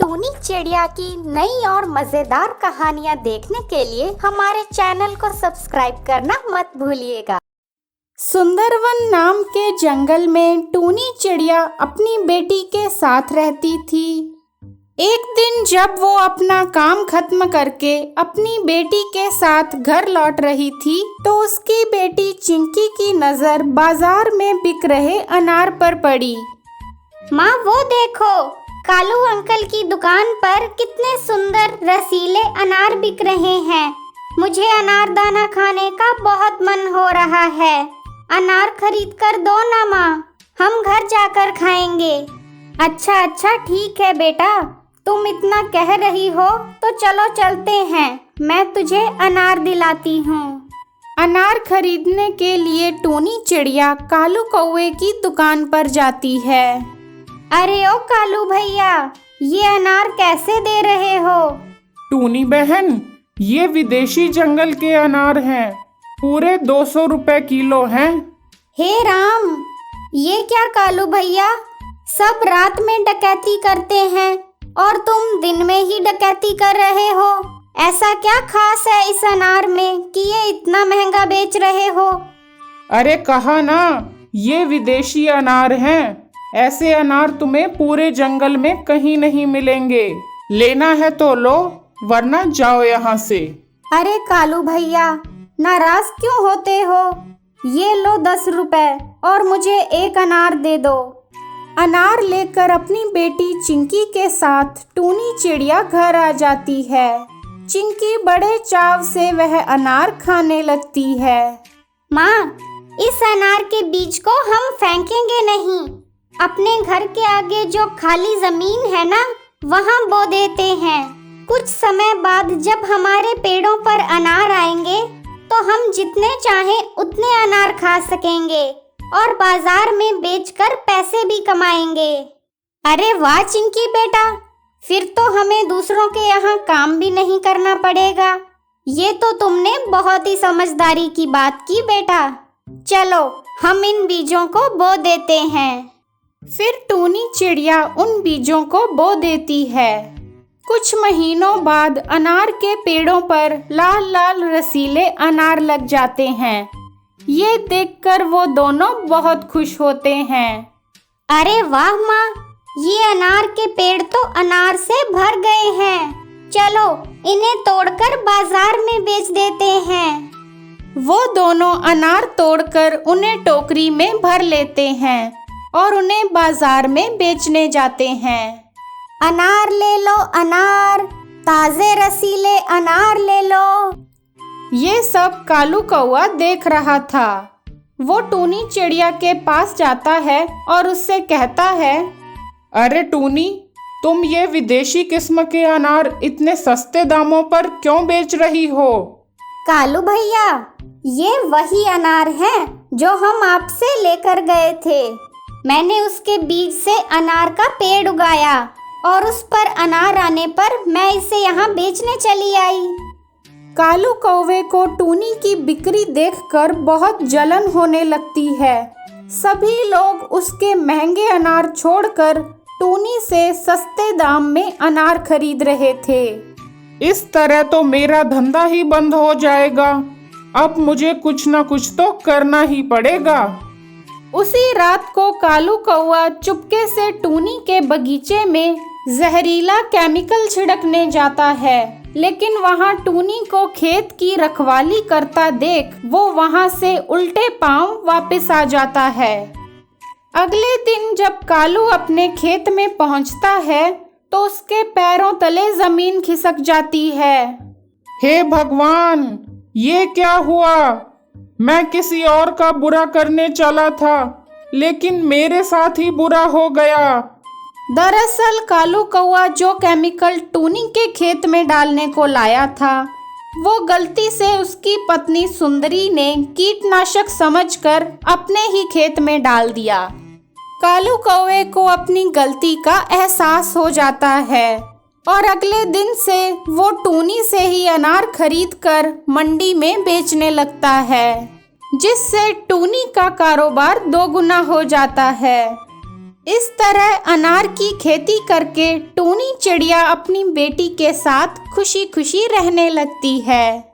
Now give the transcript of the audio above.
टूनी चिड़िया की नई और मजेदार कहानियाँ देखने के लिए हमारे चैनल को सब्सक्राइब करना मत भूलिएगा। सुंदरवन नाम के जंगल में टूनी चिड़िया अपनी बेटी के साथ रहती थी। एक दिन जब वो अपना काम खत्म करके अपनी बेटी के साथ घर लौट रही थी तो उसकी बेटी चिंकी की नज़र बाजार में बिक रहे अनार पर पड़ी। माँ वो देखो, कालू अंकल की दुकान पर कितने सुंदर रसीले अनार बिक रहे हैं। मुझे अनार दाना खाने का बहुत मन हो रहा है। अनार खरीद कर दो ना माँ, हम घर जाकर खाएंगे। अच्छा ठीक है बेटा, तुम इतना कह रही हो तो चलो चलते हैं, मैं तुझे अनार दिलाती हूँ। अनार खरीदने के लिए टूनी चिड़िया कालू कौवे की दुकान पर जाती है। अरे ओ कालू भैया, ये अनार कैसे दे रहे हो? टूनी बहन, ये विदेशी जंगल के अनार हैं, पूरे 200 रुपए किलो हैं। हे राम, ये क्या कालू भैया, सब रात में डकैती करते हैं और तुम दिन में ही डकैती कर रहे हो। ऐसा क्या खास है इस अनार में कि ये इतना महंगा बेच रहे हो? अरे कहा ना, ये विदेशी अनार हैं। ऐसे अनार तुम्हें पूरे जंगल में कहीं नहीं मिलेंगे। लेना है तो लो, वरना जाओ यहाँ से। अरे कालू भैया, नाराज क्यों होते हो? ये लो 10 रुपए और मुझे एक अनार दे दो। अनार लेकर अपनी बेटी चिंकी के साथ टूनी चिड़िया घर आ जाती है। चिंकी बड़े चाव से वह अनार खाने लगती है। माँ, इस अनार के बीज को हम फेंकेंगे नहीं। अपने घर के आगे जो खाली जमीन है ना, वहाँ बो देते हैं। कुछ समय बाद जब हमारे पेड़ों पर अनार आएंगे तो हम जितने चाहें उतने अनार खा सकेंगे और बाजार में बेचकर पैसे भी कमाएंगे। अरे वाह चिंकी बेटा, फिर तो हमें दूसरों के यहाँ काम भी नहीं करना पड़ेगा। ये तो तुमने बहुत ही समझदारी की बात की बेटा। चलो हम इन बीजों को बो देते हैं। फिर टूनी चिड़िया उन बीजों को बो देती है। कुछ महीनों बाद अनार के पेड़ों पर लाल लाल रसीले अनार लग जाते हैं। ये देखकर वो दोनों बहुत खुश होते हैं। अरे वाह माँ, ये अनार के पेड़ तो अनार से भर गए हैं। चलो इन्हें तोड़कर बाजार में बेच देते हैं। वो दोनों अनार तोड़कर उन्हें टोकरी में भर लेते हैं और उन्हें बाजार में बेचने जाते हैं। अनार ले लो अनार, ताजे रसीले अनार ले लो। ये सब कालू कौवा देख रहा था। वो टूनी चिड़िया के पास जाता है और उससे कहता है, अरे टूनी, तुम ये विदेशी किस्म के अनार इतने सस्ते दामों पर क्यों बेच रही हो? कालू भैया, ये वही अनार हैं जो हम आपसे लेकर गए थे। मैंने उसके बीज से अनार का पेड़ उगाया और उस पर अनार आने पर मैं इसे यहाँ बेचने चली आई। कालू कौवे को टूनी की बिक्री देखकर बहुत जलन होने लगती है। सभी लोग उसके महंगे अनार छोड़कर टूनी से सस्ते दाम में अनार खरीद रहे थे। इस तरह तो मेरा धंधा ही बंद हो जाएगा। अब मुझे कुछ ना कुछ तो करना ही पड़ेगा। उसी रात को कालू कौवा चुपके से टूनी के बगीचे में जहरीला केमिकल छिड़कने जाता है, लेकिन वहाँ टूनी को खेत की रखवाली करता देख वो वहाँ से उल्टे पांव वापस आ जाता है। अगले दिन जब कालू अपने खेत में पहुँचता है तो उसके पैरों तले जमीन खिसक जाती है। हे भगवान, ये क्या हुआ? मैं किसी और का बुरा करने चला था, लेकिन मेरे साथ ही बुरा हो गया। दरअसल कालू कौवा जो केमिकल टूनी के खेत में डालने को लाया था, वो गलती से उसकी पत्नी सुंदरी ने कीटनाशक समझकर अपने ही खेत में डाल दिया। कालू कौवे को अपनी गलती का एहसास हो जाता है और अगले दिन से वो टूनी से ही अनार खरीदकर मंडी में बेचने लगता है, जिससे टूनी का कारोबार दोगुना हो जाता है। इस तरह अनार की खेती करके टूनी चिड़िया अपनी बेटी के साथ खुशी खुशी रहने लगती है।